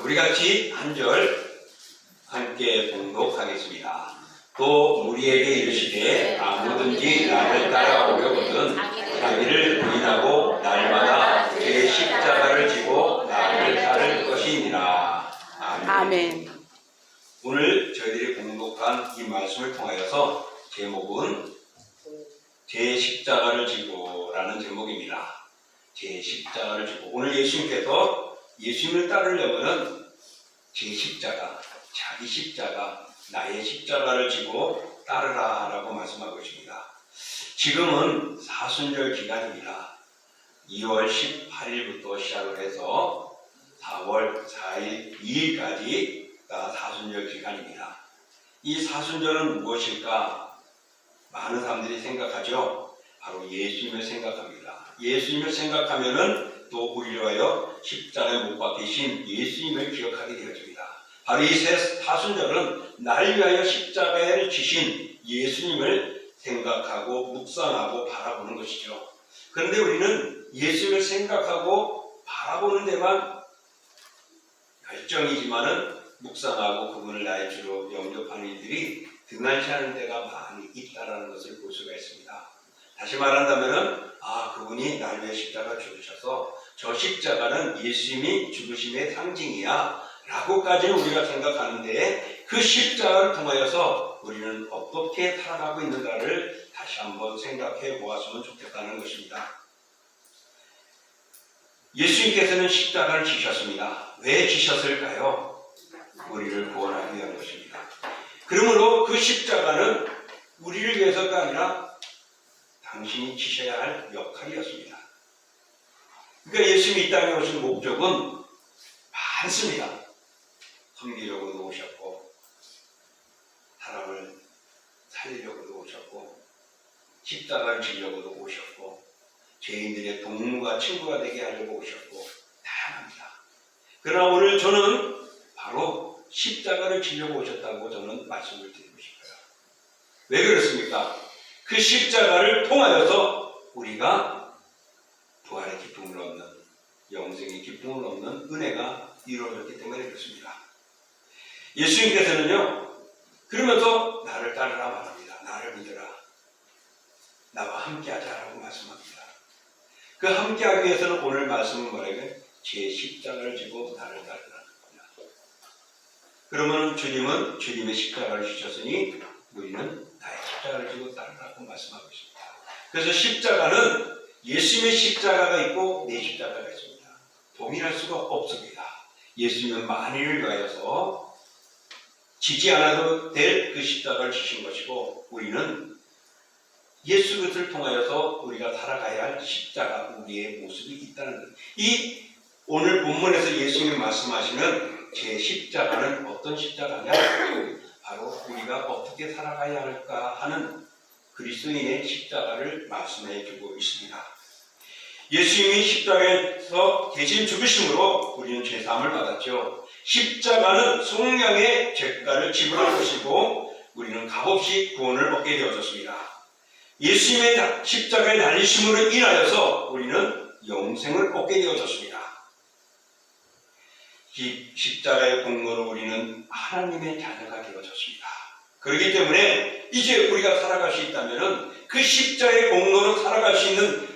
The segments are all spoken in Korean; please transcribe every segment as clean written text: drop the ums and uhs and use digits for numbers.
우리 같이 한 절 함께 봉독하겠습니다. 또 무리에게 이르시되 아무든지 나를 따라오려거든 자기를 부인하고 날마다 제 십자가를 지고 나를 따를 것이니라. 아멘. 오늘 저희들이 봉독한 이 말씀을 통하여서 제목은 제 십자가를 지고라는 제목입니다. 제 십자가를 지고. 오늘 예수님께서 예수님을 따르려면은 제 십자가, 자기 십자가, 나의 십자가를 지고 따르라 라고 말씀하고 있습니다. 지금은 사순절 기간입니다. 2월 18일부터 시작을 해서 4월 4일, 2일까지가 사순절 기간입니다. 이 사순절은 무엇일까? 많은 사람들이 생각하죠. 바로 예수님을 생각합니다. 예수님을 생각하면은 또 우리를 위하여 십자가에 못 박히신 예수님을 기억하게 되어집니다. 바로 이 사순절은 나를 위하여 십자가에 지신 예수님을 생각하고 묵상하고 바라보는 것이죠. 그런데 우리는 예수님을 생각하고 바라보는 데만 열정이지만은 묵상하고 그분을 나의 주로 영접하는 이들이 등한시하는 데가 많이 있다는 것을 볼 수가 있습니다. 다시 말한다면은 그분이 나를 위해 십자가 죽으셔서 저 십자가는 예수님이 죽으심의 상징이야 라고까지는 우리가 생각하는데 그 십자가를 통하여서 우리는 어떻게 살아가고 있는가를 다시 한번 생각해 보았으면 좋겠다는 것입니다. 예수님께서는 십자가를 지셨습니다. 왜 지셨을까요? 우리를 구원하기 위한 것입니다. 그러므로 그 십자가는 우리를 위해서가 아니라 당신이 지셔야 할 역할이었습니다. 그러니까 예수님이 이 땅에 오신 목적은 많습니다. 섬기려고도 오셨고, 사람을 살리려고도 오셨고, 십자가를 지려고도 오셨고, 죄인들의 동무가 친구가 되게 하려고 오셨고, 다양합니다. 그러나 오늘 저는 바로 십자가를 지려고 오셨다고 저는 말씀을 드리고 싶어요. 왜 그렇습니까? 그 십자가를 통하여서 우리가 부활의 기쁨을 얻는, 영생의 기쁨을 얻는 은혜가 이루어졌기 때문에 그렇습니다. 예수님께서는요, 그러면서 나를 따르라 말합니다. 나를 믿으라. 나와 함께 하자라고 말씀합니다. 그 함께 하기 위해서는 오늘 말씀은 뭐라고요? 제 십자가를 지고 나를 따르라. 그러면 주님은 주님의 십자가를 주셨으니 우리는 나의 십자가를 지고 따르라고 말씀하고 있습니다. 그래서 십자가는 예수님의 십자가가 있고 내 십자가가 있습니다. 동일할 수가 없습니다. 예수님은 만인을 위하여서 지지 않아도 될 그 십자가를 지신 것이고 우리는 예수 그리스도를 통하여서 우리가 살아가야 할 십자가 우리의 모습이 있다는 것. 이 오늘 본문에서 예수님이 말씀하시는 제 십자가는 어떤 십자가냐? 바로 우리가 어떻게 살아가야 할까 하는 그리스도인의 십자가를 말씀해 주고 있습니다. 예수님이 십자가에서 대신 죽으심으로 우리는 죄사함을 받았죠. 십자가는 속량의 죄가를 지불할 것이고 우리는 값없이 구원을 얻게 되어졌습니다. 예수님의 십자가에 달리심으로 인하여서 우리는 영생을 얻게 되어졌습니다. 이 십자가의 공로로 우리는 하나님의 자녀가 되어졌습니다. 그렇기 때문에 이제 우리가 살아갈 수 있다면 그 십자가의 공로로 살아갈 수 있는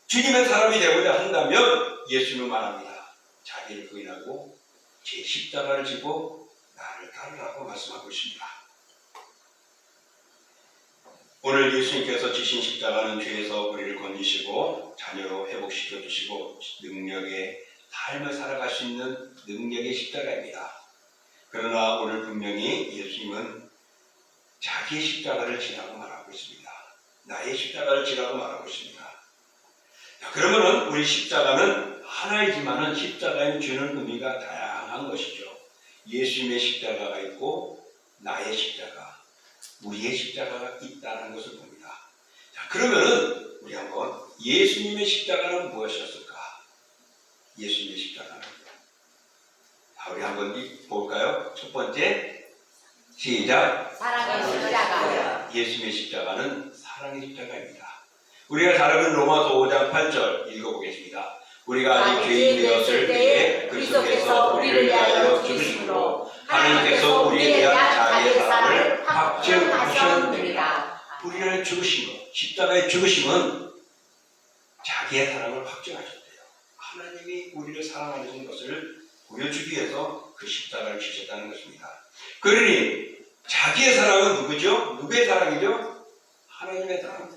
주님의 사람이 되고자 한다면 예수님은 말합니다. 자기를 부인하고 제 십자가를 지고 나를 따르라고 말씀하고 있습니다. 오늘 예수님께서 지신 십자가는 죄에서 우리를 건지시고 자녀로 회복시켜 주시고 능력의 삶을 살아갈 수 있는 능력의 십자가입니다. 그러나 오늘 분명히 예수님은 자기의 십자가를 지라고 말하고 있습니다. 나의 십자가를 지라고 말하고 있습니다. 자, 그러면은 우리 십자가는 하나이지만은 십자가에 주는 의미가 다양한 것이죠. 예수님의 십자가가 있고 나의 십자가, 우리의 십자가가 있다는 것을 봅니다. 자, 그러면은 우리 한번 예수님의 십자가는 무엇이었을까? 예수님의 십자가는. 자, 우리 한번 볼까요? 첫 번째, 시작. 사랑의 십자가. 예수님의 십자가는 사랑의 십자가입니다. 우리가 잘 아는 로마서 5장 8절 읽어보겠습니다. 우리가 아직 죄인 되었을 때에 그리스도께서 우리를 우리를 위하여 죽으심으로 하나님께서 우리에 대한 자기의 사랑을 확증하셨느니라. 우리를 죽으신 것, 십자가의 죽으심은 자기의 사랑을 확증하셨대요. 하나님이 우리를 사랑하는 것을 보여주기 위해서 그 십자가를 지셨다는 것입니다. 그러니 자기의 사랑은 누구죠? 누구의 사랑이죠? 하나님의 사랑.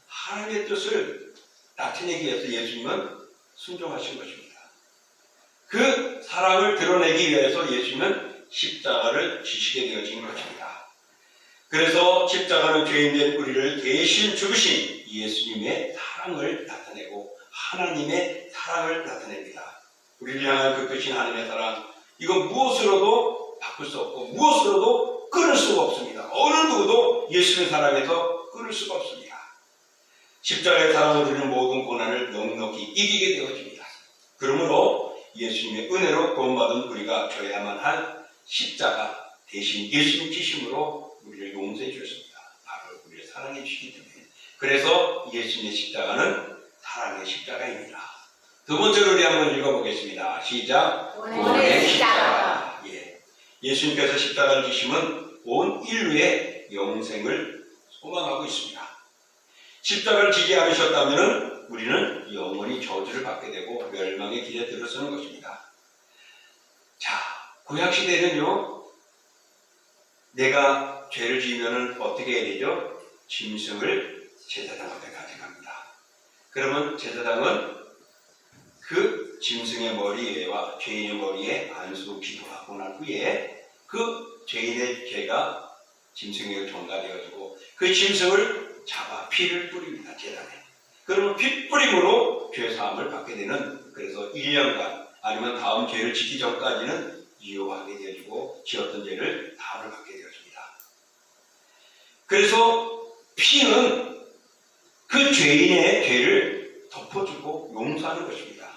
하나님의 뜻을 나타내기 위해서 예수님은 순종하신 것입니다. 그 사랑을 드러내기 위해서 예수님은 십자가를 지시게 되어진 것입니다. 그래서 십자가는 죄인된 우리를 대신 죽으신 예수님의 사랑을 나타내고 하나님의 사랑을 나타냅니다. 우리를 향한 그 크신 하나님의 사랑, 이건 무엇으로도 바꿀 수 없고 무엇으로도 끊을 수가 없습니다. 어느 누구도 예수님의 사랑에서 끊을 수가 없습니다. 십자가의 사랑으로 우리는 모든 고난을 넉넉히 이기게 되어집니다. 그러므로 예수님의 은혜로 구원받은 우리가 져야만 할 십자가 대신 예수님 지심으로 우리를 용서해 주셨습니다. 바로 우리를 사랑해 주시기 때문에. 그래서 예수님의 십자가는 사랑의 십자가입니다. 두 번째로 우리 한번 읽어보겠습니다. 시작. 구원의 십자가. 예수님께서 십자가를 지심은 온 인류의 영생을 소망하고 있습니다. 십자가를 지지 않으셨다면 우리는 영원히 저주를 받게 되고 멸망의 길에 들어서는 것입니다. 자, 구약시대는요, 내가 죄를 지으면 어떻게 해야 되죠? 짐승을 제사장 앞에 가져갑니다. 그러면 제사장은 그 짐승의 머리에와 죄인의 머리에 안수 기도하고 난 후에 그 죄인의 죄가 짐승에게 전가되어지고 그 짐승을 잡아 피를 뿌립니다. 제단에. 그러면 피 뿌림으로 죄사함을 받게 되는, 그래서 1년간 아니면 다음 죄를 짓기 전까지는 유효하게 되어지고 지었던 죄를 다음을 받게 되어집니다. 그래서 피는 그 죄인의 죄를 덮어주고 용서하는 것입니다.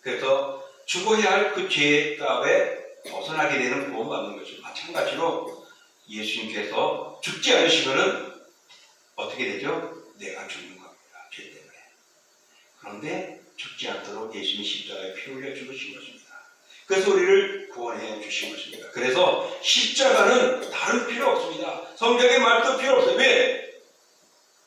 그래서 죽어야 할 그 죄의 값에 벗어나게 되는 구원받는 것입니다. 마찬가지로 예수님께서 죽지 않으시면은 어떻게 되죠? 내가 죽는 겁니다. 죄 때문에. 그런데 죽지 않도록 예수님이 십자가에 피 흘려 죽으신 것입니다. 그래서 우리를 구원해 주신 것입니다. 그래서 십자가는 다른 필요 없습니다. 성경의 말도 필요 없어요. 왜?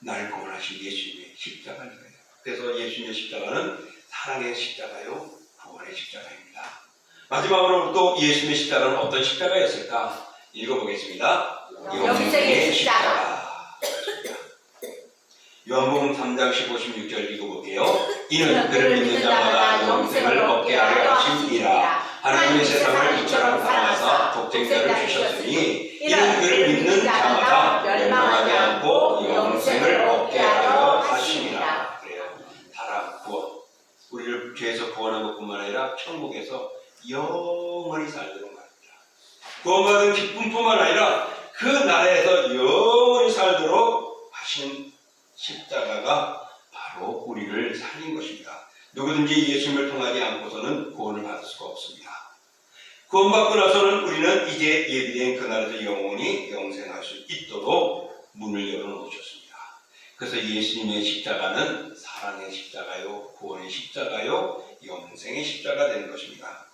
나를 구원하신 예수님의 십자가니까요. 그래서 예수님의 십자가는 사랑의 십자가요, 구원의 십자가입니다. 마지막으로 또 예수님의 십자가는 어떤 십자가였을까? 읽어보겠습니다. 영생의 십자가. 요한복음 3장 15, 16절 읽어볼게요. 이는 그를 믿는 자마다 영생을 얻게 하려 하심이라. 하나님의 세상을 이처럼 사랑하사 독생자를 주셨으니 이는 그를 믿는 자마다 멸망하지 않고 영생을 얻게 하려 하심이라. 그래요. 사랑, 구원. 우리를 죄에서 구원한 것뿐만 아니라 천국에서 영원히 살도록 합니다. 구원받은 기쁨뿐만 아니라 그 나라에서 영원히 살도록 하신 십자가가 바로 우리를 살린 것입니다. 누구든지 예수님을 통하지 않고서는 구원을 받을 수가 없습니다. 구원받고 나서는 우리는 이제 예비된 그날에서 영원히 영생할 수 있도록 문을 열어놓으셨습니다. 그래서 예수님의 십자가는 사랑의 십자가요, 구원의 십자가요, 영생의 십자가 되는 것입니다.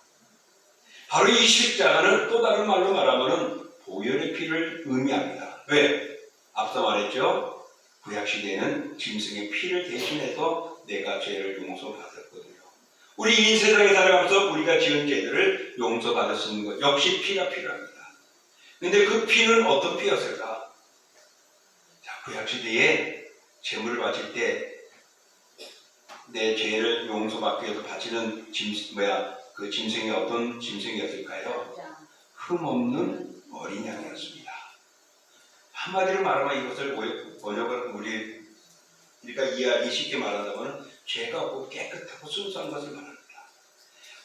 바로 이 십자가는 또 다른 말로 말하면 보혈의 피를 의미합니다. 왜? 앞서 말했죠? 구약시대에는 짐승의 피를 대신해서 내가 죄를 용서받았거든요. 우리 이 세상에 살아가면서 우리가 지은 죄들을 용서받을 수 있는 것 역시 피가 필요합니다. 근데 그 피는 어떤 피였을까? 자, 구약시대에 제물을 바칠 때 내 죄를 용서받기 위해서 바치는 그 짐승이 어떤 짐승이었을까요? 흠없는 어린 양이었습니다. 한마디로 말하면 이것을 번역을 우리가 이해하기 쉽게 말한다면 죄가 없고 깨끗하고 순수한 것을 말합니다.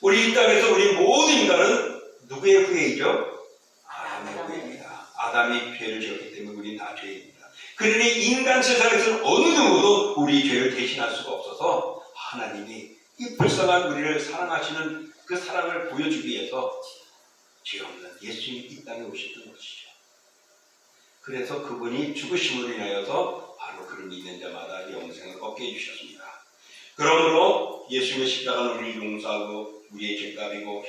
우리 이 땅에서 우리 모든 인간은 누구의 후예이죠? 아담의 후예입니다. 아담이 죄를 지었기 때문에 우리는 다 죄입니다. 그러니 인간 세상에서는 어느 누구도 우리 죄를 대신할 수가 없어서 하나님이 이 불쌍한 우리를 사랑하시는 그 사랑을 보여주기 위해서 죄 없는 예수님이 이 땅에 오셨던 것이죠. 그래서 그분이 죽으심으로 인하여서 바로 그를 믿는 자마다 영생을 얻게 해주셨습니다. 그러므로 예수님의 십자가는 우리를 용서하고 우리의 죄값이고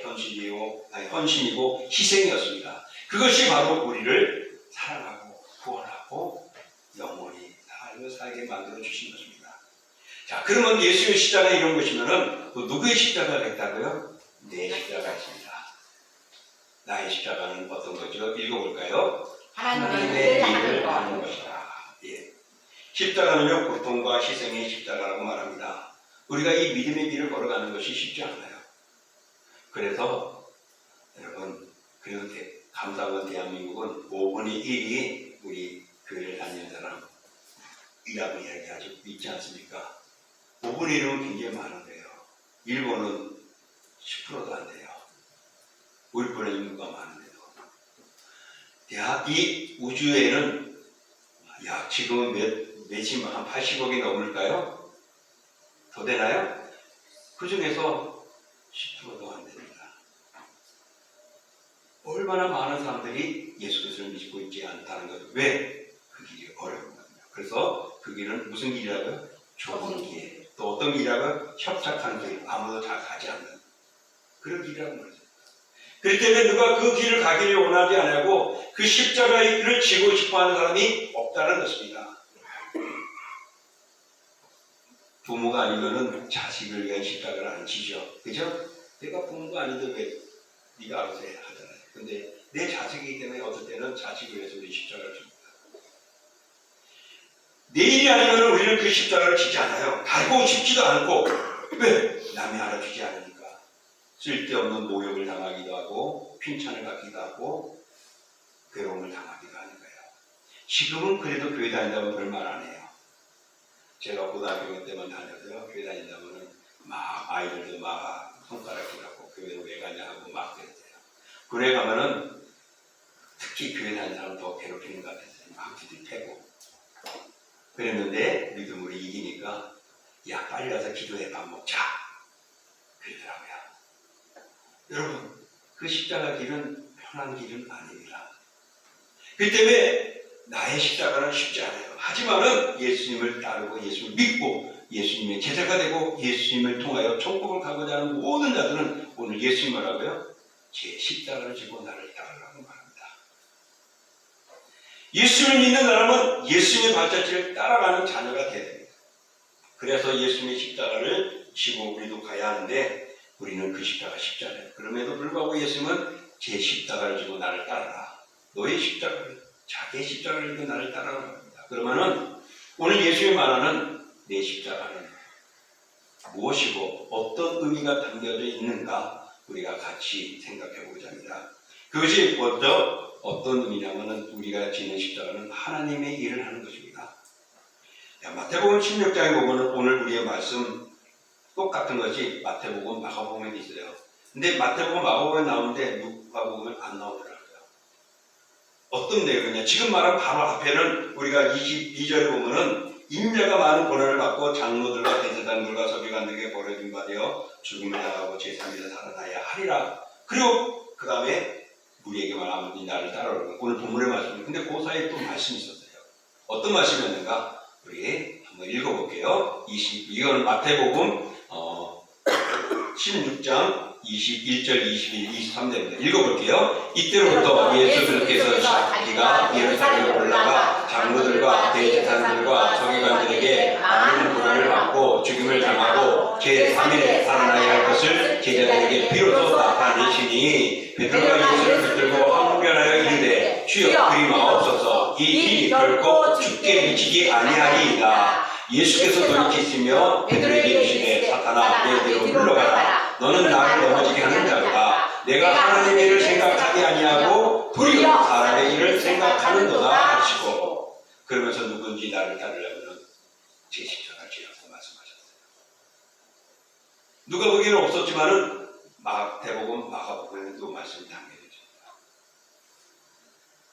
헌신이고 희생이었습니다. 그것이 바로 우리를 사랑하고 구원하고 영원히 살게 만들어 주신 것입니다. 자, 그러면 예수의 십자가 이런 것이면은 또 누구의 십자가가 있다고요? 내 십자가 있습니다. 나의 십자가는 어떤 거죠? 읽어볼까요? 하나님의 일을 하는 것이다. 예. 십자가는요, 고통과 희생의 십자가라고 말합니다. 우리가 이 믿음의 길을 걸어가는 것이 쉽지 않아요. 그래서 여러분, 그래도 감사한 대한민국은 5분의 1이 우리 교회를 다니는 사람이라고 이야기하죠. 있지 않습니까? 5분의 1은 굉장히 많은데요. 일본은 10%도 안 돼요. 우리보다 인구가 많은데도. 이 우주에는 지금은 한 80억이 넘을까요? 더 되나요? 그 중에서 10%도 안 됩니다. 얼마나 많은 사람들이 예수 그리스도를 믿고 있지 않다는 거죠. 왜? 그 길이 어려운 겁니다. 그래서 그 길은 무슨 길이라고요? 좁은 길. 또 어떤 길이라고요? 협착한 길. 아무도 잘 가지 않는 그런 길이라고 말이죠. 그렇기 때문에 누가 그 길을 가기를 원하지 않고 그 십자가의 길을 지고 싶어하는 사람이 없다는 것입니다. 부모가 아니면은 자식을 위한 십자가를 안 지죠. 그죠? 내가 부모가 아닌데 왜 네가 알아서 해 하잖아요. 근데 내 자식이기 때문에 어떨 때는 자식을 위해서 우리 십자가를 줍니다. 내 일이 아니면 우리는 그 십자가를 지지 않아요. 달고 싶지도 않고. 왜? 남이 알아주지 않으니까. 쓸데없는 모욕을 당하기도 하고 핀찬을 받기도 하고 괴로움을 당하기도 하는 거예요. 지금은 그래도 교회 다닌다면 별말 안 해요. 제가 고등학교 때만 다녀서요. 교회 다닌다면 막 아이들도 막 손가락질하고 교회를 왜 가냐 하고 막 그랬어요. 교회 가면은 특히 교회 다니는 사람 더 괴롭히는 것 같았어요. 막 두들패고 그랬는데 믿음으로 이기니까 야 빨리 가서 기도해 밥 먹자 그러더라고요. 여러분 그 십자가 길은 편한 길은 아닙니다. 그 때문에 나의 십자가는 쉽지 않아요. 하지만은 예수님을 따르고 예수님을 믿고 예수님의 제자가 되고 예수님을 통하여 천국을 가고자 하는 모든 자들은 오늘 예수님을 하고요. 제 십자가를 지고 나를 따르라고 말합니다. 예수를 믿는 사람은 예수님의 발자취를 따라가는 자녀가 되어야 됩니다. 그래서 예수님의 십자가를 지고 우리도 가야 하는데 우리는 그 십자가 쉽지 않아요. 그럼에도 불구하고 예수님은 제 십자가를 지고 나를 따르라. 너의 십자가를 자기의 십자가를 지고 나를 따르라고 합니다. 그러면은 오늘 예수님이 말하는 내 십자가는 무엇이고 어떤 의미가 담겨져 있는가 우리가 같이 생각해 보고자 합니다. 그것이 먼저 어떤 의미냐면은 우리가 지는 십자가는 하나님의 일을 하는 것입니다. 마태복음 16장에 보면은 오늘 우리의 말씀 똑같은 것이 마태복음, 마가복음에 있어요. 근데 마태복음, 마가복음에 나오는데 누가복음은 안 나오더라고요. 어떤 내용이냐? 지금 말한 바로 앞에는 우리가 22절에 보면은 인자가 많은 고난을 받고 장로들과 대제사장들과 서기관들에게 버려진 바 되어 죽음을 당하고 제3일에 살아나야 하리라. 그리고 그 다음에 우리에게 말하면 나를 따라오라고. 오늘 본문의 말씀이 근데 그 사이에 또 말씀이 있었어요. 어떤 말씀이었는가? 우리 한번 읽어볼게요. 이건 마태복음 16장 21절, 22, 23절입니다. 읽어볼게요. 이때로부터 예수께서 자기가 예루살렘에 올라가 장로들과 대제사장들과 서기관들에게 많은 고난을 받고 죽임을 당하고 제3일에 살아나야 할 것을 제자들에게 비로소 나타내시니 베드로가 예수를 붙들고 항변하여 이르되 주여 그리 마옵소서 이 일이 결코 죽게 미치지 아니하리이다. 예수께서 돌이키시며 베드로에게 이르시되 사탄아 내 뒤로 물러가라. 너는 나를 넘어지게 하는 자가 내가 하나님의 일을 생각하지 아니하고 도리어 사람의 일을 생각하는도다 하시고 그러면서 누군지 나를 따르려면 제 십자가를 지라고 말씀하셨어요. 누가 보기에는 없었지만은 마태복음, 마가복음에도 말씀이 담겨있습니다.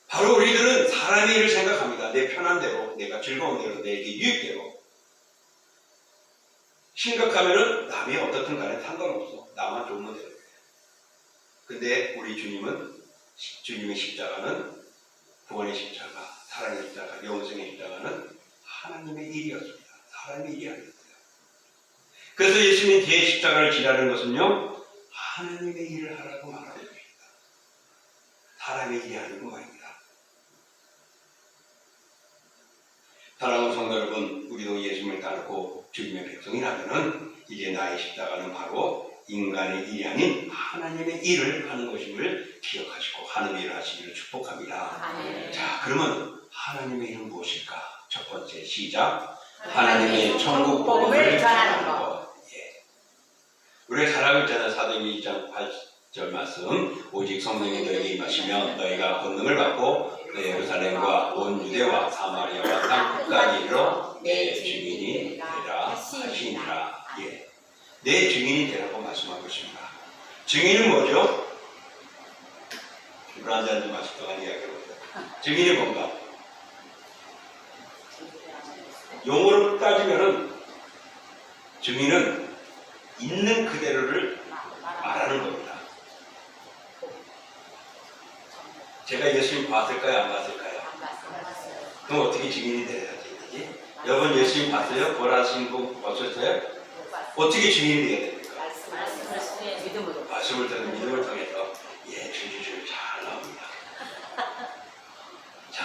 바로 우리들은 사람의 일을 생각합니다. 내 편한 대로, 내가 즐거운 대로, 내게 유익대로. 심각하면은 남이 어떻든 간에 상관없어. 나만 좋으면 되는 거예요. 근데 우리 주님은 주님의 십자가는 구원의 십자가, 사랑의 십자가, 영생의 십자가는 하나님의 일이었습니다. 사람의 일이 아니었어요. 그래서 예수님이 제 십자가를 지라는 것은요, 하나님의 일을 하라고 말하고 있습니다. 사람의 일이 아니고 말입니다. 사랑하는 성도 여러분, 우리도 예수님을 따르고 주님의 백성이라면은 이제 나의 십자가는 바로 인간의 일이 아닌 하나님의 일을 하는 것임을 기억하시고 하나님의 일을 하시기를 축복합니다. 아멘. 자, 그러면 하나님의 일은 무엇일까? 첫 번째 시작. 하나님의 천국 복음을 전하는 것. 예. 우리가 잘 알고 있잖아요. 사도행전 2장 8절 말씀. 오직 성령이 너에게 임하시면 너희가 권능을 받고 예루살렘과 온 유대와 사마리아와 땅 끝까지 이르러 내 증인이 되라 하시니라. 예. 내 증인이 되라고 말씀하고 있습니다. 증인은 뭐죠? 물 한 잔 좀 마실 동안 이야기해보세요. 증인이 뭔가? 용어로 따지면은 증인은 있는 그대로를 말하는 겁니다. 제가 예수님 봤을까요? 안 봤을까요? 그럼 어떻게 증인이 돼야 되지? 여러분 예수님 봤어요? 보라신 분 보셨어요? 어떻게 증인이 돼야 됩니까? 말씀을 듣는 믿음을 통해서 예, 줄줄줄 잘 나옵니다. 자,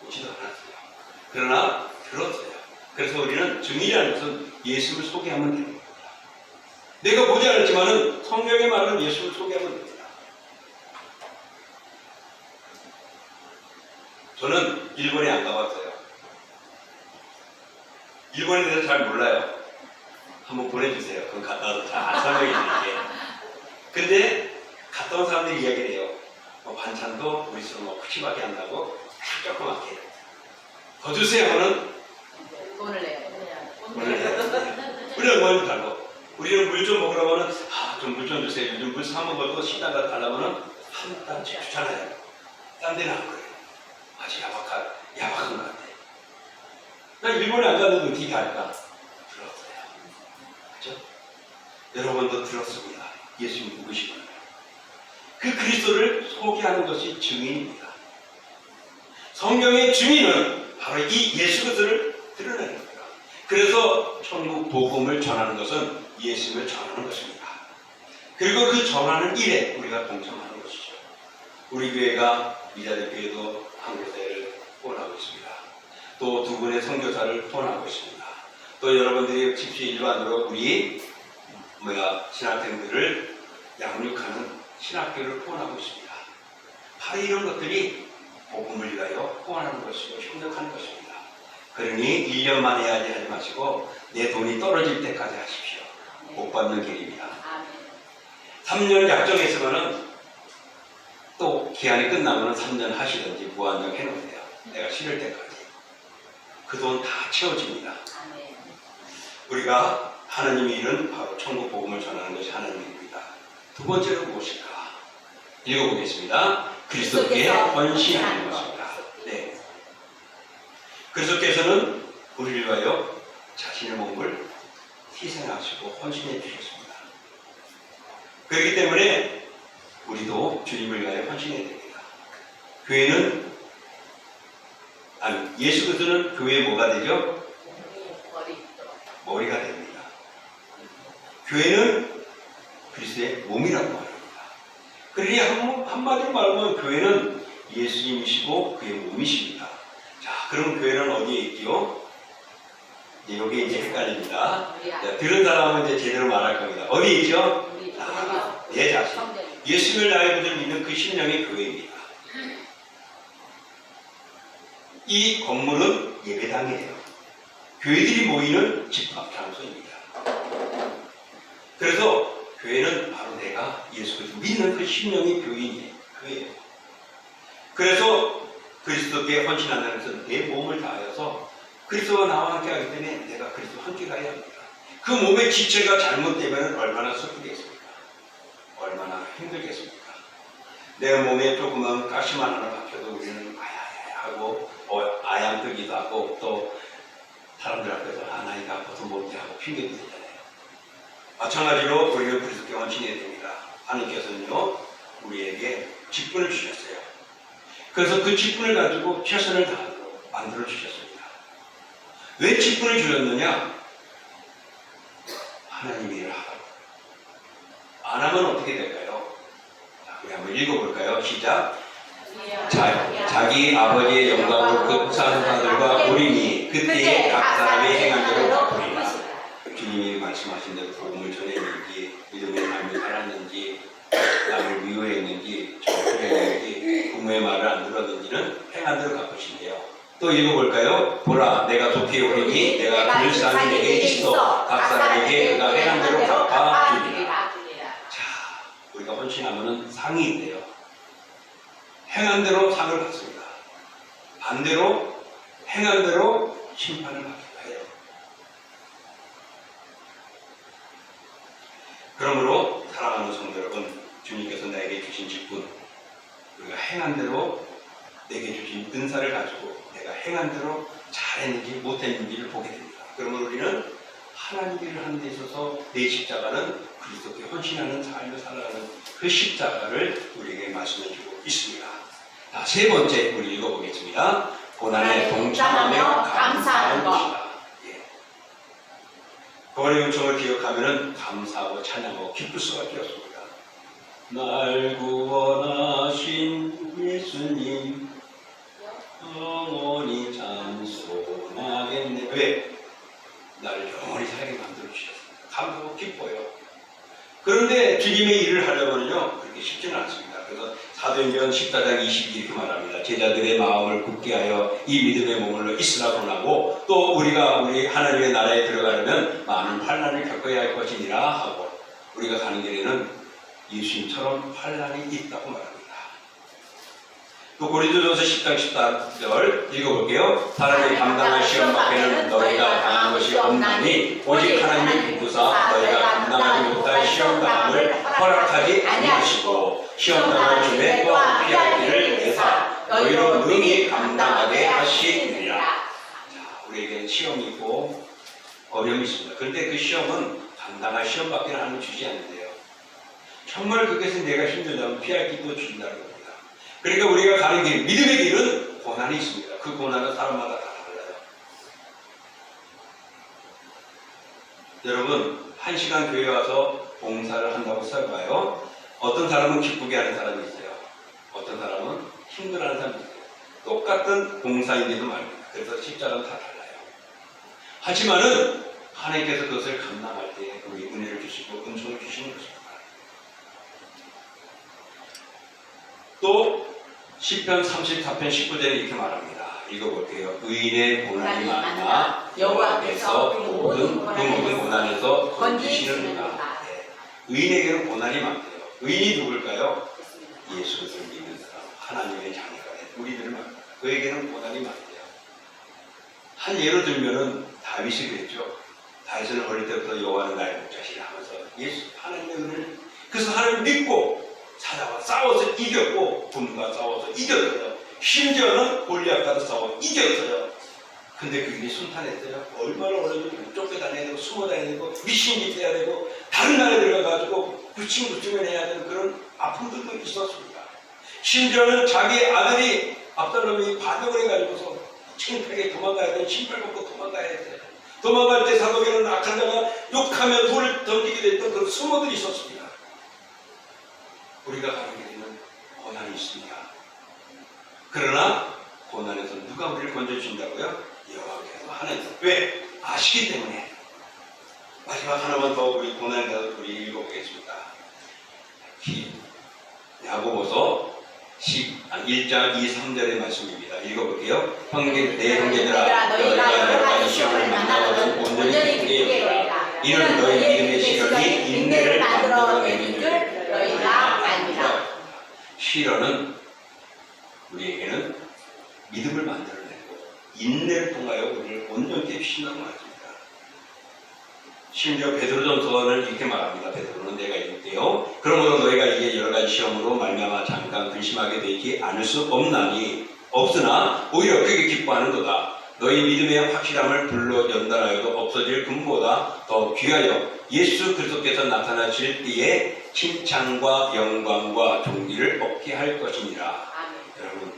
오지도 않았어요. 그러나 들었어요. 그래서 우리는 증인이라는 것은 예수를 소개하면 되는 겁니다. 내가 보지 않았지만은 성경의 말은 예수를 소개하면 됩니다. 저는 일본에 안 가봤어요. 일본에 대해서 잘 몰라요. 한번 보내주세요. 그럼 갔다 와서 잘 설명해 드릴게요. 근데 갔다 온 사람들이 이야기를 해요. 반찬도 우리처럼 푸짐하게 한다고 조그맣게 더 주세요 하면 돈을 내요. 우리는 뭘 달고 우리는 물 좀 먹으라고는 좀 물 좀 주세요. 요즘 물 사 먹어도 식당 가서 달라면은 한 단씩 주잖아요. 딴 데는 안 그래요. 아주 야박한 것 같아. 난 일본에 안 갔는데 어떻게 할까? 들었어요. 그죠? 여러분도 들었습니다. 예수님 누구시구나. 그 그리스도를 소개하는 것이 증인입니다. 성경의 증인은 바로 이 예수 그리스도를 드러내는 겁니다. 그래서 천국 복음을 전하는 것은 예수를 전하는 것입니다. 그리고 그 전하는 일에 우리가 동참하는 것이죠. 우리 교회가 미자대 교회도 한국사회를 후원하고 있습니다. 또 두 분의 선교사를 후원하고 있습니다. 또 여러분들이 집시 일반으로 우리 신학생들을 양육하는 신학교를 후원하고 있습니다. 바로 이런 것들이 복음을 위하여 후원하는 것이고 협력하는 것입니다. 그러니 1년만 해야지 하지 마시고 내 돈이 떨어질 때까지 하십시오. 복 받는 길입니다. 3년 약정했으면은 또 기한이 끝나면 3년 하시든지 무한정 해놓으세요. 내가 싫을 때까지. 그 돈 다 채워집니다. 우리가 하나님의 일은 바로 천국 복음을 전하는 것이 하나님의 일입니다. 두 번째로 무엇일까? 읽어보겠습니다. 그리스도께 헌신하는 것입니다. 네. 그리스도께서는 우리를 위하여 자신의 몸을 희생하시고 헌신해 주셨습니다. 그렇기 때문에 우리도 주님을 위하여 헌신해야 됩니다. 교회는 예수 그리스도는 교회의 뭐가 되죠? 머리가 됩니다. 교회는 그리스도의 몸이라고 말합니다. 그러니 한마디로 말하면 교회는 예수님이시고 그의 몸이십니다. 자, 그럼 교회는 어디에 있지요? 여기 이제 헷갈립니다. 자, 들은 사람은 이제 제대로 말할 겁니다. 어디에 있죠? 내 자신. 예수를 나의 것을 믿는 그 심령이 교회입니다. 이 건물은 예배당이에요. 교회들이 모이는 집합 장소입니다. 그래서 교회는 바로 내가 예수 그리스도 믿는 그 심령이 교회예요. 그래서 그리스도께 헌신한다는 것은 내 몸을 다하여서 그리스도와 나와 함께 하기 때문에 내가 그리스도와 함께 가야 합니다. 그 몸의 지체가 잘못되면 얼마나 슬프겠습니까? 얼마나 힘들겠습니까? 내 몸에 조그만 가시만 하나 박혀도 우리는 아야야하고 아양들기도 하고 또 사람들 앞에서 나이가 아파서 못해 하고 핑계도 대잖아요. 마찬가지로 우리는 그리스도께 헌신해야 됩니다. 하나님께서는요 우리에게 직분을 주셨어요. 그래서 그 직분을 가지고 최선을 다하도록 만들어 주셨습니다. 왜 직분을 주셨느냐? 하나님의 일을 하라고. 안 하면 어떻게 될까요? 자, 우리 한번 읽어볼까요? 시작. 자기 아버지의 영광으로 그 사상들과 우리니 그때에 각 사람이 행한 대로 갚으리라. 주님이 말씀하신 대로 복음을 전했는지, 믿음의 삶을 살았는지, 남을 미워했는지, 정술했는지, 부모의 말을 안 들었는지는 행한 대로 갚으신대요. 또 읽어볼까요? 보라, 내가 도피에 오리니 내가 불쌍히 내게 있어 각 사람에게 그가 행한 대로 갚아주리라. 자, 우리가 헌신하면 상이 있대요. 행한 대로 상을 받습니다. 반대로 행한 대로 심판을 받기도 해요. 그러므로 사랑하는 성도 여러분, 주님께서 나에게 주신 직분, 우리가 행한 대로 내게 주신 은사를 가지고 내가 행한 대로 잘했는지 못했는지를 보게 됩니다. 그러면 우리는 하나님 일을 하는 데 있어서 내 십자가는 그리스도께 헌신하는 삶을 살아가는 그 십자가를 우리에게 말씀해 주고 있습니다. 자, 세 번째 우리 읽어보겠습니다. 고난에 동참하며 감사하는 것이다. 예. 거울의 은총을 기억하면 감사하고 찬양하고 기쁠 수밖에 없습니다. 날 구원하신 예수님 영원히 찬송하겠네. 왜? 나를 영원히 살게 만들어 주셨습니다. 감사하고 기뻐요. 그런데 주님의 일을 하려면요 그렇게 쉽지는 않습니다. 그래서 사도행전 14장 22 이렇게 말합니다. 제자들의 마음을 굳게 하여 이 믿음의 몸으로 있으라 권하고, 또 우리가 우리 하나님의 나라에 들어가려면 많은 환난을 겪어야 할 것이니라 하고, 우리가 가는 길에는 예수님처럼 환난이 있다고 말합니다. 또 고린도전서 10장 14절 읽어볼게요. 사람이 감당할 시험 밖에는 너희가 당한 것이 없나니 오직 하나님이 부구사 너희가 감당하지 못할 시험 당함을 허락하지 아니하시고 시험 당할 중에 또한 피할 길을 내사 너희로 능히 감당하게 하시리라. 자, 우리에게 시험이 있고 어려움이 있습니다. 그런데 그 시험은 감당할 시험밖에 하나님 주지 않는데요. 정말 그것은 내가 힘들다면 피할 길도 주신다는 겁니다. 그러니까 우리가 가는 길, 믿음의 길은 고난이 있습니다. 그 고난은 사람마다 다 달라요. 여러분, 1시간 교회 와서 봉사를 한다고 써봐요. 어떤 사람은 기쁘게 하는 사람이 있어요. 어떤 사람은 힘들어하는 사람이 있어요. 똑같은 봉사인데도 말입니다. 그래서 십자가는 다 달라요. 하지만은 하나님께서 그것을 감당할 때 우리 은혜를 주시고 은총을 주시는 것입니다. 또 시편 34편 19절에 이렇게 말합니다. 읽어볼게요. 의인의 고난이 많으나 여호와께서 그 모든 고난에서 건지시느니라. 네. 의인에게는 고난이 많대요. 의인이 누굴까요? 예수를 믿는 사람, 하나님의 자녀가 된 우리들을 말합니다. 그에게는 고난이 많대요. 한 예로 들면은 다윗이 그랬죠. 다윗은 어릴 때부터 여호와는 나의 목자시라 하면서 예수 하나님의 은혜를, 그래서 하나님을 믿고 사자와 싸워서 이겼고 곰과 싸워서 이겼어요. 심지어는 골리앗과도 싸워 이겼어요. 근데 그 일이 순탄했어요. 얼마나 어려운지 쫓겨다녀야 되고 숨어 다녀야 되고 미신짓 해야 되고 다른 나라에 들어가가지고 구칭구칭을 해야 되는 그런 아픔들도 있었습니다. 심지어는 자기 아들이 압살롬이 반역을 해가지고서 창피하게 도망가야 되는 신발 벗고 도망가야 했어요. 도망갈 때 사도계는 악한 자가 욕하며 돌을 던지게 됐던 그런 수모들이 있었습니다. 우리가 가는 길에는 고난이 있습니다. 그러나 고난에서 누가 우리를 건져주신다고요? 여호와께서 하나님. 왜? 아시기 때문에. 마지막 하나만 더 우리 고난에 대해서 우리 읽어보겠습니다. 야고보서 1장 2, 3절의 말씀입니다. 읽어볼게요. 내 형제들아 너희가 여러 가지 시험을 만나거든 온전히 기쁘게 여기라. 이는 너희 믿음의 시련이 인내를 만들어내는 줄 너희가 알리라. 시련은 우리에게는 믿음을 만들어내고 인내를 통하여 우리를 온전히 해주신다고 말합니다. 심지어 베드로전서는 이렇게 말합니다. 베드로는 내가 읽을게요. 그러므로 너희가 이제 여러 가지 시험으로 말미암아 잠깐 근심하게 되지 않을 수 없으나 오히려 크게 기뻐하는도다. 너희 믿음의 확실함을 불러 연단하여도 없어질 금보다 더 귀하여 예수 그리스도께서 나타나실 때에 칭찬과 영광과 존귀를 얻게 할 것이니라. 여러분,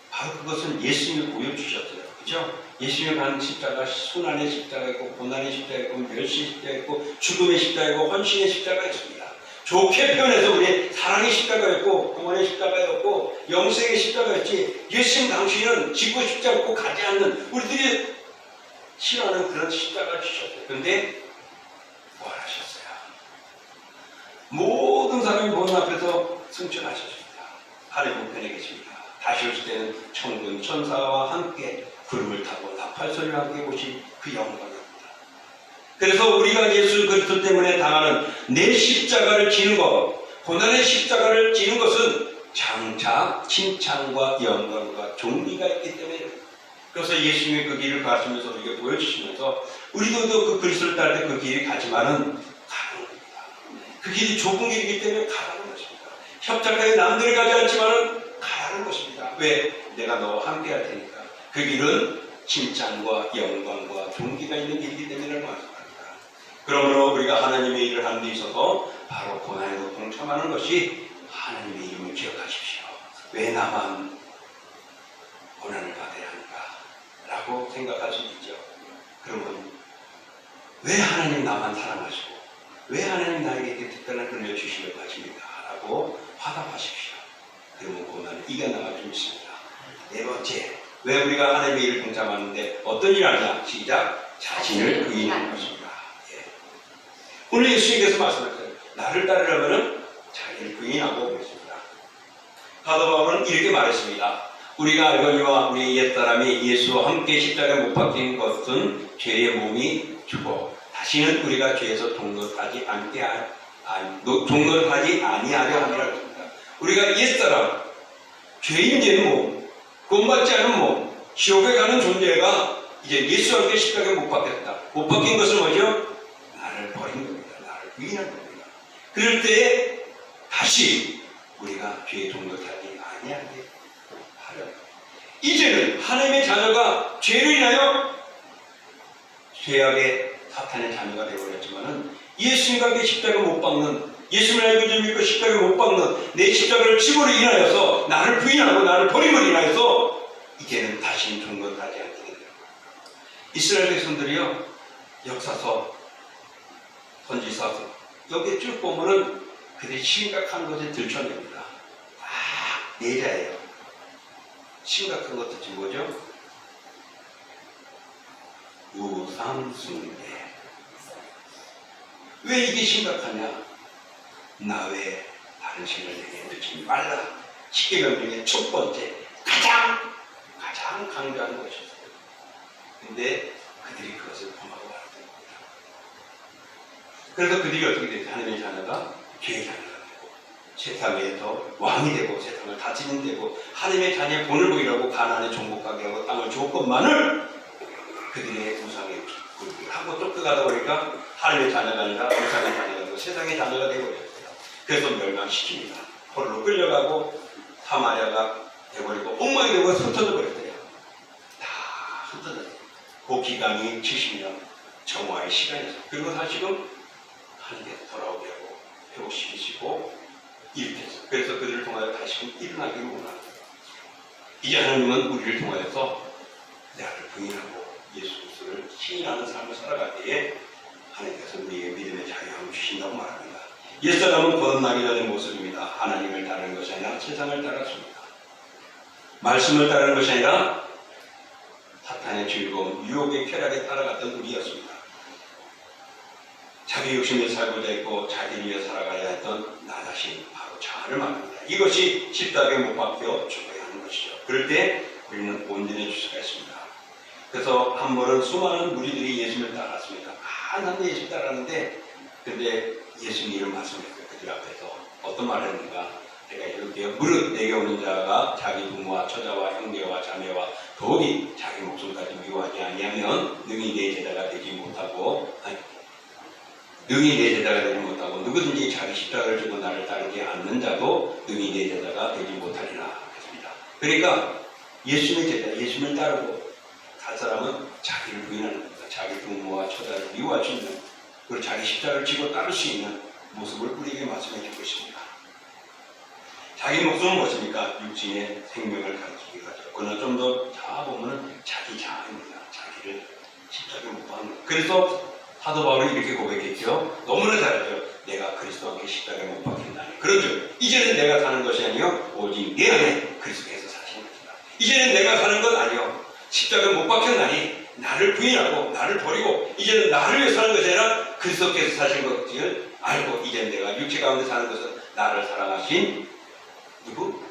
바로 그것은 예수님이 보여주셨어요. 그죠? 예수님이 가는 십자가, 순환의 십자가 있고 고난의 십자가 있고 멸시의 십자가 있고 죽음의 십자가 있고 헌신의 십자가 있습니다. 좋게 표현해서 우리 사랑의 십자가였고 구원의 십자가였고 영생의 십자가였지, 예수님 당신은 지고 싶지 않고 가지 않는 우리들이 싫어하는 그런 십자가를 주셨어요. 그런데 부활하셨어요. 모든 사람이 보는 앞에서 승천하셨습니다. 하나님 편에 계십니다. 다시 오실 때는 천군 천사와 함께 구름을 타고 나팔소리와 함께 오신 그 영광입니다. 그래서 우리가 예수 그리스도 때문에 당하는 내 십자가를 지는 것, 고난의 십자가를 지는 것은 장차 칭찬과 영광과 존귀가 있기 때문에, 그래서 예수님이 그 길을 가시면서 우리에게 보여주시면서 우리도 그 그리스도를 따를 때 그 길이 가지만은 가는 겁니다. 그 길이 좁은 길이기 때문에 가라는 것입니다. 협착하게 남들이 가지 않지만은 가라는 것입니다. 왜? 내가 너와 함께 할 테니까. 그 길은 칭찬과 영광과 존귀가 있는 길이기 때문에 말씀합니다. 그러므로 우리가 하나님의 일을 하는 데 있어서 바로 고난에도 동참하는 것이 하나님의 이름을 기억하십시오. 왜 나만 고난을 받아야 하는가? 라고 생각할 수 있죠. 그러면 왜 하나님 나만 사랑하시고 왜 하나님 나에게 이렇게 특별한 은혜를 주시려고 하십니까? 라고 화답하십시오. 그러면 고난을 이겨나갈 수 있습니다. 네 번째, 왜 우리가 하나님의 일을 동참하는데 어떤 일을 하냐? 시작! 자신을 부인하는 것입니다. 예. 오늘 예수님께서 말씀하셨어요. 나를 따르려면 자기를 부인하고 그랬습니다. 사도 바울은 이렇게 말했습니다. 우리가 알거니와 우리 옛사람이 예수와 함께 십자가에 못 박힌 것은 죄의 몸이 주고 다시는 우리가 죄에서 종노하지 아니하려 함이라 했습니다. 우리가 옛사람, 죄인 된 몸, 구원받지 않은 몸, 지옥에 가는 존재가 이제 예수와 함께 십자가에 못 박혔다. 못 박힌 것은 뭐죠? 나를 버린 겁니다. 나를 부인한 겁니다. 그럴 때 다시 우리가 죄의 종노하지 아니하게 하려. 이제는 하나님의 자녀가 죄를 인하여 죄악의 사탄의 자녀가 되어버렸지만은 예수님과 함께 십자가 못 박는, 예수님을 알고 믿고 십자가에 못 박는 내 십자가를 지고로 인하여서 나를 부인하고 나를 버림으로 인하여서 이제는 다시는 종노하지 않게 됩니다. 이스라엘 백성들이요, 역사서, 선지서서 여기에 쭉 보면은 그들이 심각한 것에 들춰냅니다. 내자예요. 심각한 것도 지금 뭐죠? 우상숭배. 왜 이게 심각하냐? 나 외에 다른 신을 내게 믿지 말라. 10계명 중에 첫 번째, 가장 강조하는 것이었어요. 근데 그들이 그것을 범하고 말았던 겁니다. 그래서 그들이 어떻게 됐어요? 하나님의 자녀가 죄의 자녀가 되고 세상에서 왕이 되고 세상을 다스리는 되고 하나님의 자녀의 본을 보이라고 가나안에 정복하게 하고 땅을 줄 것만을 그들의 우상에 하고 쫓겨가다 보니까 하나님의 자녀가 아니라 우상의 자녀가 되고 세상의 자녀가 되어버렸어요. 그래서 멸망시킵니다. 홀로 끌려가고 사마리아가 되어버리고 엉망이 되고 흩어져 버렸어요. 다 흩어졌어요. 그 기간이 70년 정화의 시간이었어요. 그리고 다시금 하나님께서 돌아오게 하고 회복시키시고 일으켰어요. 그래서 그들을 통하여 다시금 일어나기를 원합니다. 이제 하나님은 우리를 통하여서 나를 부인하고 예수 그리스도를 신인하는 삶을 살아가기에 하나님께서 우리에게 믿음의 자유함을 주신다고 말합니다. 옛사람은 거듭나기 전의 모습입니다. 하나님을 따르는 것이 아니라 세상을 따랐습니다. 말씀을 따르는 것이 아니라 사탄의 즐거움, 유혹의 쾌락에 따라갔던 우리였습니다. 자기 욕심에 살고자 했고 자기를 위해 살아가야 했던 나 자신, 바로 자아를 말합니다. 이것이 십자가에 못 박혀 죽어야 하는 것이죠. 그럴 때 우리는 온전해질 수가 있습니다. 그래서 한 번은 수많은 무리들이 예수님을 따랐습니다. 난 예수 따랐는데, 근데 예수님 이름 말씀했어요. 그들 앞에서 어떤 말을 했는가? 내가 이렇게 무릇 내게 오는 자가 자기 부모와 처자와 형제와 자매와 더욱이 자기 목숨까지 미워하지 아니하면 능히 내 제자가 되지 못하고 누구든지 자기 십자가를 지고 나를 따르지 않는 자도 능히 내 제자가 되지 못하리라 했습니다. 그러니까 예수님의 제자, 예수님을 따르고 갈 사람은 자기를 부인하는 겁니다. 자기 부모와 처자를 미워할 수 있는, 그리고 자기 십자가를 지고 따를 수 있는 모습을 우리에게 말씀해 주고 있습니다. 자기 목숨은 무엇입니까? 육신의 생명을 가르치기 하죠. 그러나 좀 더 자아보면 자기 자아입니다. 자기를 십자가에 못 박는. 그래서 사도 바울이 이렇게 고백했죠. 너무나 잘하죠. 내가 그리스도와 함께 십자가에 못 박혔나니 그런즉 이제는 내가 사는 것이 아니요 오직 내 안에 그리스도께서 사시는 것이다. 이제는 내가 사는 건 아니요 십자가에 못 박혔나니 나를 부인하고 나를 버리고 이제는 나를 위해 사는 것이 아니라 그리스도께서 사신 것을 알고 이제는 내가 육체 가운데 사는 것은 나를 사랑하신 누구?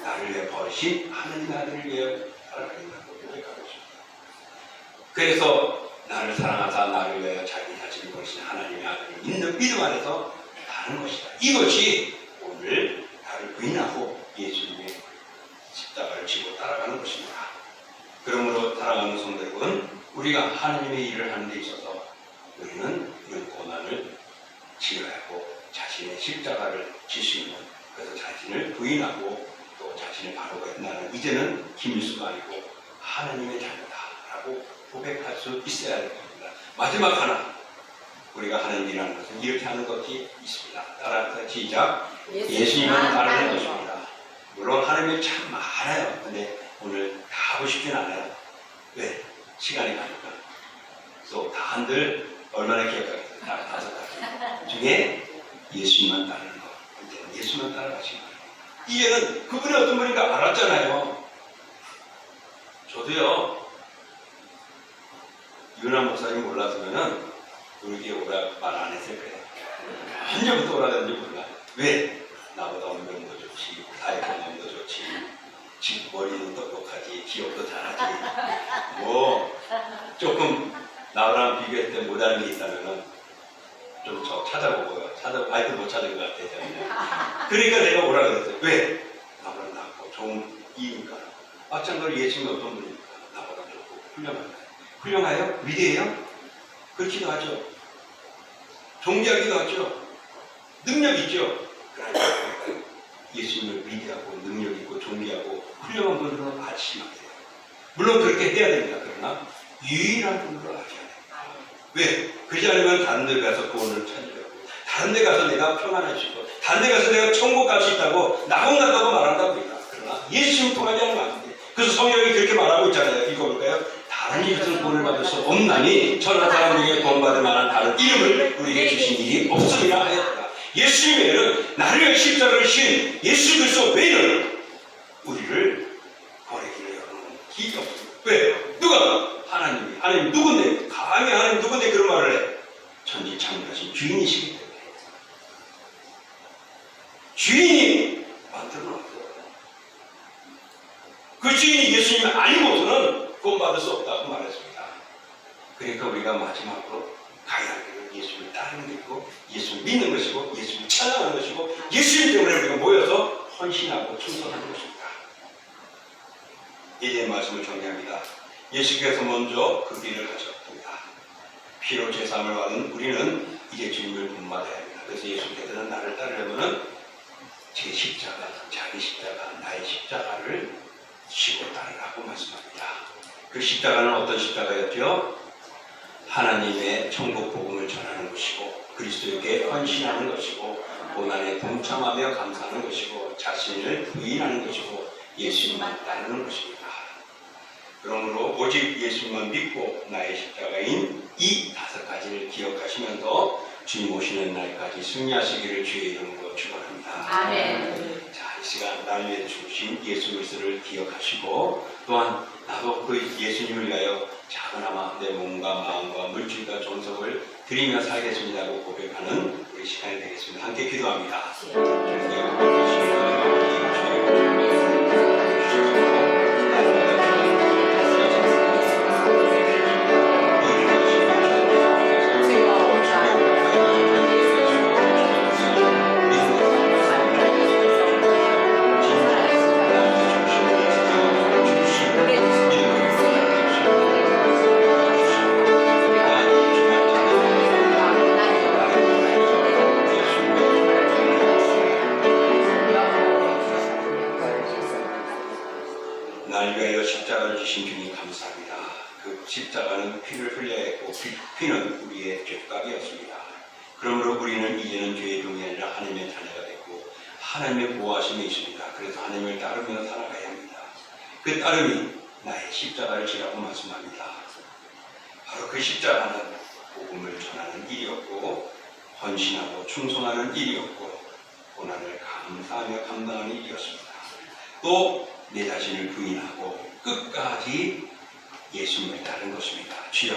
나를 위해 버리신 하나님 아들을 위해 살아가겠다고 고백하고 있습니다. 그래서 나를 사랑하사 나를 위하여 자기 자신을 버리신 하나님의 아들을 믿는 믿음 안에서 사는 것이다. 이것이 오늘 나를 부인하고 예수님의 십자가를 지고 따라가는 것입니다. 그러므로 사랑하는 성도 여러분, 우리가 하나님의 일을 하는 데 있어서 우리는 이런 고난을 지어야 하고 자신의 십자가를 질 수 있는, 그래서 자신을 부인하고 또 자신의 바로 나는 이제는 김일수가 아니고 하나님의 자녀다라고 고백할 수 있어야 될 겁니다. 마지막 하나, 우리가 하는 일이라는 것은 이렇게 하는 것이 있습니다. 따라서 시작. 예수님만 따르는 것입니다. 물론 하나님이 참 많아요. 근데 오늘 다 하고 싶진 않아요. 왜? 시간이 가니까. 또 다 한들 얼마나 기억하겠어요? 다 5가지 중에 예수님만 따르는 것. 이제는 예수만 따라가시는 거예요. 이제는 그분이 어떤 분인가 알았잖아요. 저도요. 유나 목사님 몰랐으면은 우리 오라 말 안 했을 거예요. 언제부터 오라는지 몰라. 왜? 나보다 운명도 좋지, 사회 경험도 좋지, 집 머리는 똑똑하지, 기억도 잘하지. 뭐 조금 나랑 비교했을 때 못하는 게 있다면은 좀 저 찾아보고요. 하여튼 못 찾은 것 같아요. 그러니까 내가 오라 그랬어요. 왜? 나보다 낫고 좋은 이니까. 마찬가지로 예수님이 어떤 분입니까? 나보다 좋고 훌륭한가요? 훌륭해요? 위대해요? 그렇기도 하죠. 존귀하기도 하죠. 능력 있죠. 그러니까 예수님을 위대하고 능력 있고 존귀하고 훌륭한 분으로 아시면 돼요. 물론 그렇게 해야 됩니다. 그러나 유일한 분으로 아셔야 돼요. 왜? 그러지 않으면 다른 데 가서 구원을 찾으려고, 다른 데 가서 내가 평안할 수 있고, 다른 데 가서 내가 천국 갈 수 있다고 나공 간다고 말한답니다. 그러나 예수님 통하지 않으면 안 돼. 그래서 성경이 그렇게 말하고 있잖아요. 읽어볼까요? 다른 이것은 구원을 받을 수 없나니 천하 사람 중에 구원받을 만한 다른 이름을 우리에게 주신 일이 없음이라 하였다. 예수님 외에는 나를 위해 십자가를 신 예수 그리스도 외에는 우리를 버리기를 여러분 기가 없습니다. 왜? 누가? 하나님이. 하나님 누군데? 감히 하나님 누군데 그런 말을 해? 천지창조하신 주인이시기 때문에. 주인이 만들어 놨어요. 그 주인이 예수님이 아니고서는 구원받을 수 없다고 말했습니다. 그러니까 우리가 마지막으로 가야 할 길은 예수님을 따르는 것이고, 예수를 믿는 것이고, 예수를 찬양하는 것이고, 예수님 때문에 우리가 모여서 헌신하고 충성하는 것입니다. 이제 말씀을 정리합니다. 예수께서 먼저 그 길을 가셨습니다. 피로 제사함을 받은 우리는 이제 주님을 본받아야 합니다. 그래서 예수께서는 나를 따르려면 제 십자가, 자기 십자가, 나의 십자가를 지고 따르라고 말씀합니다. 그 십자가는 어떤 십자가였죠? 하나님의 천국 복음을 전하는 것이고, 그리스도에게 헌신하는 것이고, 고난에 동참하며 감사하는 것이고, 자신을 부인하는 것이고, 예수님만 따르는 것입니다. 그러므로 오직 예수님만 믿고 나의 십자가인 이 5가지를 기억하시면서 주님 오시는 날까지 승리하시기를 주의 이름으로 축원합니다. 아멘. 자, 이 시간 나를 위해 주신 예수 그리스도를 기억하시고, 또한 나도 그 예수님을 위하여 작은아마 내 몸과 마음과 물질과 정성을 드리며 살겠습니다고 고백하는 우리 시간이 되겠습니다. 함께 기도합니다. 날 위하여 십자가를 지신 주님 감사합니다. 그 십자가는 피를 흘려야 했고, 피는 우리의 죄값이었습니다. 그러므로 우리는 이제는 죄의 종이 아니라 하나님의 자녀가 됐고, 하나님의 보호하심이 있습니다. 그래서 하나님을 따르며 살아가야 합니다. 그 따름이 나의 십자가를 지라고 말씀합니다. 바로 그 십자가는 복음을 전하는 일이었고, 헌신하고 충성하는 일이었고 고난을 감사하며 감당하는 일이었습니다. 또 내 자신을 부인하고 끝까지 예수님을 따른 것입니다. 주여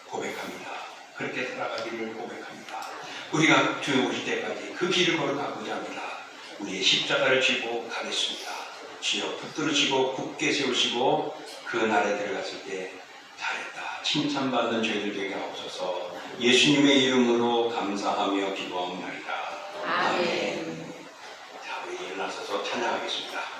고백합니다. 그렇게 살아가기를 고백합니다. 우리가 주여 오실 때까지 그 길을 걸어가고자 합니다. 우리의 십자가를 쥐고 가겠습니다. 주여 붙들으시고 굳게 세우시고 그 나라에 들어갔을 때 잘했다 칭찬받는 저희들 되게 하옵소서. 예수님의 이름으로 감사하며 기도하옵나이다. 아멘. 자, 우리 일어나서서 찬양하겠습니다.